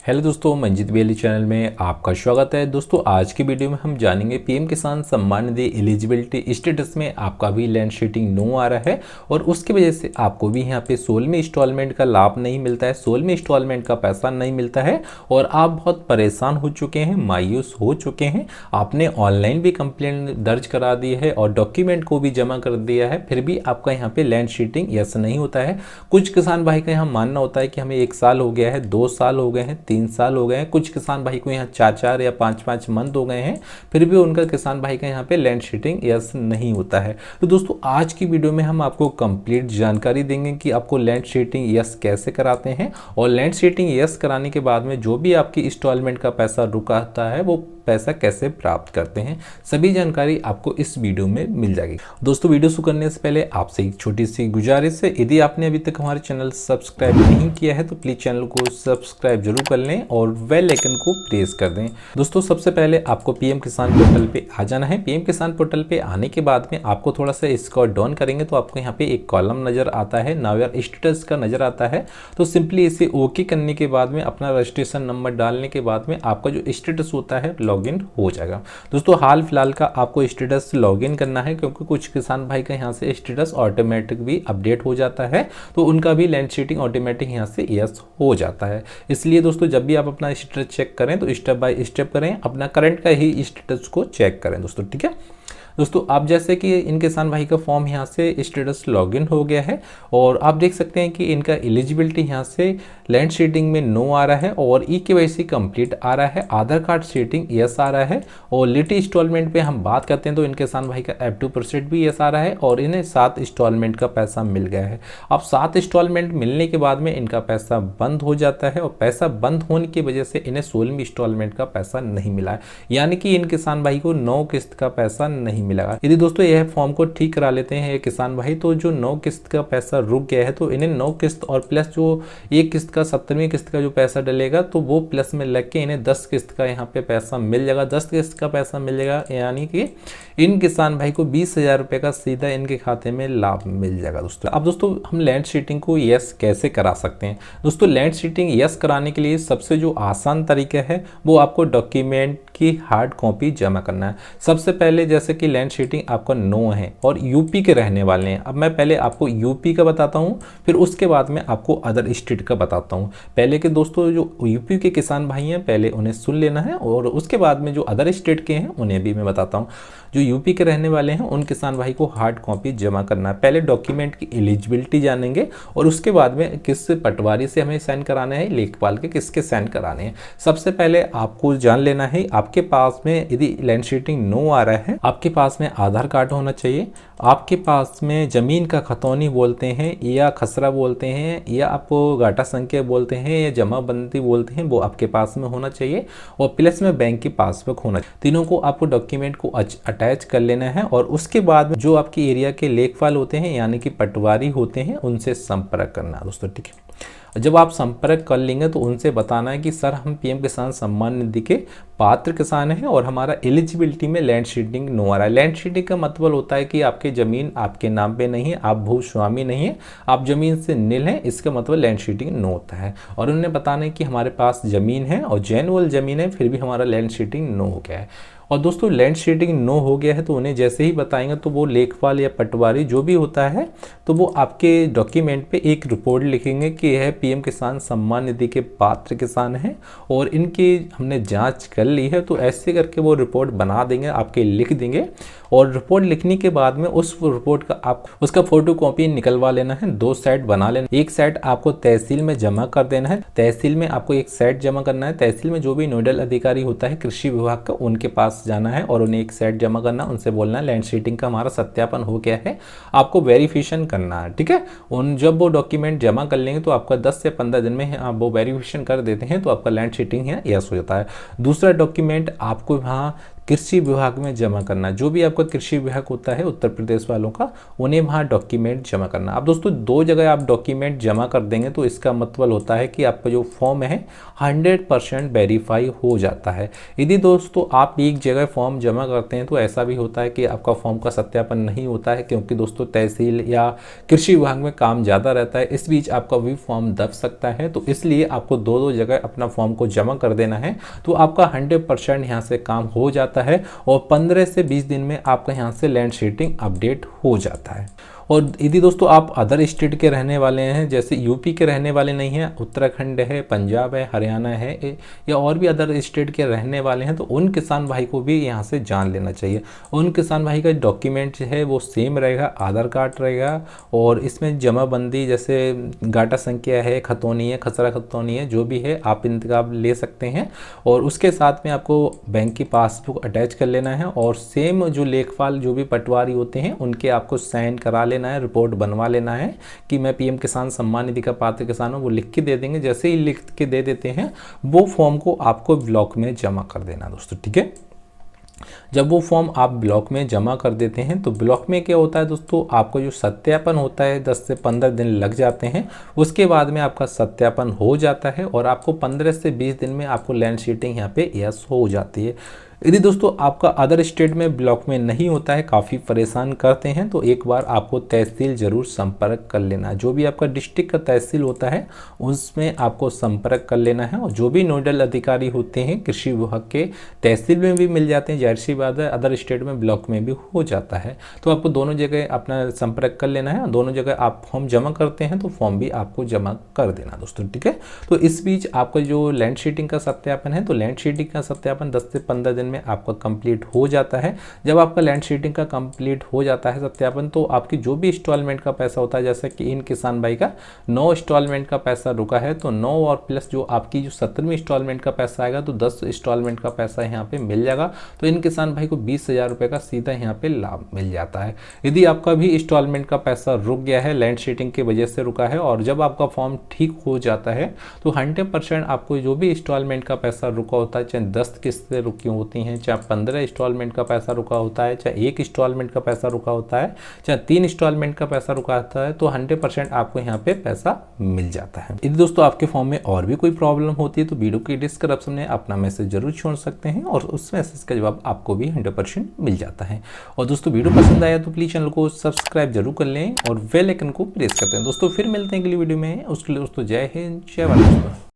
Hello दोस्तों, मंजित बेली channel में आपका स्वागत है। दोस्तों आज की वीडियो में हम जानेंगे पीएम किसान सम्मान निधि एलिजिबिलिटी स्टेटस में आपका भी लैंड शीटिंग नो आ रहा है और उसकी वजह से आपको भी यहाँ पे 16वें इंस्टॉलमेंट का लाभ नहीं मिलता है, 16वें इंस्टॉलमेंट का पैसा नहीं मिलता है और आप बहुत परेशान हो चुके हैं, मायूस हो चुके हैं। आपने ऑनलाइन भी कंप्लेंट दर्ज करा दी है और डॉक्यूमेंट को भी जमा कर दिया है, फिर भी आपका यहाँ पे लैंड शीटिंग यस नहीं होता है। कुछ किसान भाई का यहाँ मानना होता है कि हमें 1 साल हो गया है, 2 साल हो गए हैं, 3 साल हो गए हैं। कुछ किसान भाई को यहाँ 4 या 5 मंथ हो गए हैं, फिर भी उनका किसान भाई का यहाँ पे लैंड शीटिंग यस नहीं होता है। तो दोस्तों आज की वीडियो में हम आपको कंप्लीट जानकारी देंगे कि आपको लैंड शीटिंग यस कैसे कराते हैं और लैंड शीटिंग यस कराने के बाद में जो भी आपकी इंस्टॉलमेंट का पैसा रुका है वो पैसा कैसे प्राप्त करते हैं, सभी जानकारी आपको इस वीडियो में मिल जाएगी। दोस्तों वीडियो शुरू करने से पहले आपसे एक छोटी सी गुजारिश है, यदि आपने अभी तक हमारे चैनल सब्सक्राइब नहीं किया है तो प्लीज चैनल को सब्सक्राइब जरूर कर लें और बेल आइकन को प्रेस कर दें। दोस्तों सबसे पहले आपको पीएम किसान पोर्टल पे आ जाना है। पीएम किसान पोर्टल पे आने के बाद में आपको थोड़ा सा स्क्रॉल डाउन करेंगे तो आपको यहाँ पे एक कॉलम नजर आता है, नाउ योर स्टेटस का नजर आता है। तो सिंपली इसे ओके करने के बाद में अपना रजिस्ट्रेशन नंबर डालने के बाद में आपका जो स्टेटस होता है लॉगिन हो जाएगा। दोस्तों हाल फिलहाल का आपको स्टेटस लॉगिन करना है क्योंकि कुछ किसान भाई का यहाँ से स्टेटस ऑटोमेटिक भी अपडेट हो जाता है, तो उनका भी लैंड शीटिंग ऑटोमेटिक यहाँ से यस हो जाता है। इसलिए दोस्तों जब भी आप अपना स्टेटस चेक करें तो स्टेप बाय स्टेप करें, अपना करंट का ही स्टेटस को चेक करें दोस्तों, ठीक है। दोस्तों आप जैसे कि इन किसान भाई का फॉर्म यहाँ से स्टेटस लॉगिन हो गया है और आप देख सकते हैं कि इनका एलिजिबिलिटी यहाँ से लैंड शीटिंग में नो आ रहा है और ई-केवाईसी कंप्लीट आ रहा है, आधार कार्ड शीटिंग यस आ रहा है और लिटी इंस्टॉलमेंट पे हम बात करते हैं तो इन किसान भाई का F2% भी यस आ रहा है और इन्हें 7 इंस्टॉलमेंट का पैसा मिल गया है। अब 7 इंस्टॉलमेंट मिलने के बाद में इनका पैसा बंद हो जाता है और पैसा बंद होने की वजह से इन्हें 16वीं इंस्टॉलमेंट का पैसा नहीं मिला है, यानी कि इन किसान भाई को 9 किस्त का पैसा नहीं मिला। यदि दोस्तों यह फॉर्म को ठीक करा लेते हैं ये किसान भाई तो जो 9 किस्त का पैसा रुक गया है तो इन्हें 9 किस्त और प्लस जो एक किस्त का 17वीं किस्त का जो पैसा डलेगा तो वो प्लस में लग के इन्हें 10 किस्त का यहाँ पे पैसा मिल जाएगा। 10 किस्त का पैसा मिल जाएगा यानी कि इन किसान भाई को 20,000 रुपये का सीधा इनके खाते में लाभ मिल जाएगा दोस्तों। अब दोस्तों हम लैंड शीटिंग को यस कैसे करा सकते हैं। दोस्तों लैंड शीटिंग यस कराने के लिए सबसे जो आसान तरीका है वो आपको डॉक्यूमेंट की हार्ड कॉपी जमा करना है। सबसे पहले जैसे कि लैंड शीटिंग आपका नो है और यूपी के रहने वाले हैं, अब मैं पहले आपको यूपी का बताता हूं, फिर उसके बाद में आपको अदर स्टेट का बताता हूं। पहले के दोस्तों जो यूपी के किसान भाई हैं पहले उन्हें सुन लेना है और उसके बाद में जो अदर स्टेट के हैं उन्हें भी मैं बताता हूं। जो यूपी के रहने वाले हैं उन किसान भाई को हार्ड कॉपी जमा करना है। पहले डॉक्यूमेंट की एलिजिबिलिटी जानेंगे और उसके बाद में किस पटवारी से हमें साइन कराना है, लेखपाल के किसके साइन कराने हैं। सबसे पहले आपको जान लेना है आपके पास में यदि लैंड शीटिंग नो आ रहा है, आपके पास में आधार कार्ड होना चाहिए, आपके पास में जमीन का खतौनी बोलते हैं या खसरा बोलते हैं या आपको घाटा संख्या बोलते हैं या जमाबंदी बोलते हैं, वो आपके पास में होना चाहिए और प्लस में बैंक की पासबुक होना चाहिए। तीनों को आपको डॉक्यूमेंट को अटैच कर लेना है और उसके बाद में जो आपकी एरिया के लेखपाल होते हैं यानी कि पटवारी होते हैं उनसे संपर्क करना है दोस्तों, ठीक है। जब आप संपर्क कर लेंगे तो उनसे बताना है कि सर हम पीएम किसान सम्मान निधि के पात्र किसान हैं और हमारा एलिजिबिलिटी में लैंड शीटिंग नो आ रहा है। लैंड शीटिंग का मतलब होता है कि आपकी ज़मीन आपके नाम पे नहीं है, आप भूस्वामी नहीं है, आप ज़मीन से नील हैं, इसका मतलब लैंड शीटिंग नो होता है। और उन्हें बताना है कि हमारे पास ज़मीन है और जेन्युइन ज़मीन है, फिर भी हमारा लैंड शीटिंग नो हो गया है। और दोस्तों लैंड शीटिंग नो हो गया है तो उन्हें जैसे ही बताएंगे तो वो लेखपाल या पटवारी जो भी होता है तो वो आपके डॉक्यूमेंट पे एक रिपोर्ट लिखेंगे कि यह पीएम किसान सम्मान निधि के पात्र किसान हैं और इनकी हमने जांच कर ली है, तो ऐसे करके वो रिपोर्ट बना देंगे, आपके लिख देंगे। और रिपोर्ट लिखने के बाद में उस रिपोर्ट का आप उसका फोटो कॉपी निकलवा लेना है, 2 सेट बना लेना। एक सेट आपको तहसील में जमा कर देना है, तहसील में आपको एक सेट जमा करना है। तहसील में जो भी नोडल अधिकारी होता है कृषि विभाग का, उनके पास जाना है और उन्हें एक सेट जमा करना, उनसे बोलना है लैंड शीटिंग का हमारा सत्यापन हो गया है, आपको वेरिफिकेशन करना है, ठीक है। उन जब वो डॉक्यूमेंट जमा कर लेंगे तो आपका 10 से 15 दिन में आप वो वेरिफिकेशन कर देते हैं तो आपका लैंड शीटिंग है यस हो जाता है। दूसरा डॉक्यूमेंट आपको वहाँ कृषि विभाग में जमा करना। जो भी आपका कृषि विभाग होता है उत्तर प्रदेश वालों का, उन्हें वहाँ डॉक्यूमेंट जमा करना। अब दोस्तों 2 जगह आप डॉक्यूमेंट जमा कर देंगे तो इसका मतलब होता है कि आपका जो फॉर्म है 100% वेरीफाई हो जाता है। यदि दोस्तों आप एक जगह फॉर्म जमा करते हैं तो ऐसा भी होता है कि आपका फॉर्म का सत्यापन नहीं होता है, क्योंकि दोस्तों तहसील या कृषि विभाग में काम ज़्यादा रहता है, इस बीच आपका भी फॉर्म दब सकता है। तो इसलिए आपको 2 जगह अपना फॉर्म को जमा कर देना है, तो आपका 100% यहाँ से काम हो जाता है और 15 से 20 दिन में आपका यहाँ से लैंड शीटिंग अपडेट हो जाता है। और यदि दोस्तों आप अदर स्टेट के रहने वाले हैं, जैसे यूपी के रहने वाले नहीं हैं, उत्तराखंड है, पंजाब है, हरियाणा है या और भी अदर स्टेट के रहने वाले हैं, तो उन किसान भाई को भी यहाँ से जान लेना चाहिए। उन किसान भाई का डॉक्यूमेंट है वो सेम रहेगा, आधार कार्ड रहेगा और इसमें जमाबंदी जैसे गाटा संख्या है, खतौनी है, खसरा खतौनी है, जो भी है आप इंतजाम ले सकते हैं। और उसके साथ में आपको बैंक की पासबुक अटैच कर लेना है और सेम जो लेखपाल जो भी पटवारी होते हैं उनके आपको साइन करा लेना है, रिपोर्ट बनवा लेना है कि मैं पीएम किसान सम्मान निधि का पात्र किसान हूं। वो लिख के दे देंगे, जैसे ही लिख के दे देते हैं वो फॉर्म को आपको ब्लॉक में जमा कर देना दोस्तों, ठीक है। जब वो फॉर्म आप ब्लॉक में जमा कर देते हैं तो ब्लॉक में क्या होता है दोस्तों, आपको जो सत्यापन होता है 10 से 15 दिन लग जाते हैं, उसके बाद में आपका सत्यापन हो जाता है और आपको 15 से 20 दिन में आपको लैंड शीटिंग यहाँ पे यस हो जाती है। यदि दोस्तों आपका अदर स्टेट में ब्लॉक में नहीं होता है, काफ़ी परेशान करते हैं, तो एक बार आपको तहसील जरूर संपर्क कर लेना है। जो भी आपका डिस्ट्रिक्ट का तहसील होता है उसमें आपको संपर्क कर लेना है और जो भी नोडल अधिकारी होते हैं कृषि विभाग के, तहसील में भी मिल जाते हैं, जाहिर सी बात है, अदर स्टेट में ब्लॉक में भी हो जाता है। तो आपको दोनों जगह अपना संपर्क कर लेना है, दोनों जगह आप फॉर्म जमा करते हैं तो फॉर्म भी आपको जमा कर देना दोस्तों, ठीक है। तो इस बीच आपका जो लैंड शीटिंग का सत्यापन है, तो लैंड शीटिंग का सत्यापन 10 से 15 दिन में आपका कंप्लीट हो जाता है। जब आपका लैंड शीटिंग का कंप्लीट हो जाता है सत्यापन, तो आपकी जो भी इंस्टॉलमेंट का पैसा होता है, जैसे कि इन किसान भाई का 9 इंस्टॉलमेंट का पैसा रुका है, तो 9 और प्लस जो आपकी जो 17वीं इंस्टॉलमेंट का पैसा आएगा तो 10 इंस्टॉलमेंट का पैसा यहाँ पे मिल जाएगा। तो इन किसान भाई को 20,000 रुपये का सीधा यहाँ पे लाभ मिल जाता है। यदि आपका भी इंस्टॉलमेंट का पैसा रुक गया है, लैंड शीटिंग की वजह से रुका है, और जब आपका फॉर्म ठीक हो जाता है तो 100% आपको जो भी इंस्टॉलमेंट का पैसा रुका होता है, चाहे 10 किस्तें रुकी होती हैं, चाहे 15 इंस्टॉलमेंट का पैसा रुका होता है, चाहे 1 इंस्टॉलमेंट का पैसा रुका होता है, चाहे 3 इंस्टॉलमेंट का पैसा रुका होता है, तो 100% आपको यहाँ पे पैसा मिल जाता है। यदि दोस्तों आपके फॉर्म में और भी कोई प्रॉब्लम होती है तो वीडियो के डिस्क्रिप्शन में अपना मैसेज जरूर छोड़ सकते हैं और उस मैसेज का जवाब आपको भी 100% मिल जाता है। और दोस्तों वीडियो पसंद आया तो प्लीज चैनल को सब्सक्राइब जरूर कर लें और बेल आइकन को प्रेस करते हैं। दोस्तों फिर मिलते हैं अगली वीडियो में, उसके लिए दोस्तों जय हिंद, जय भारत।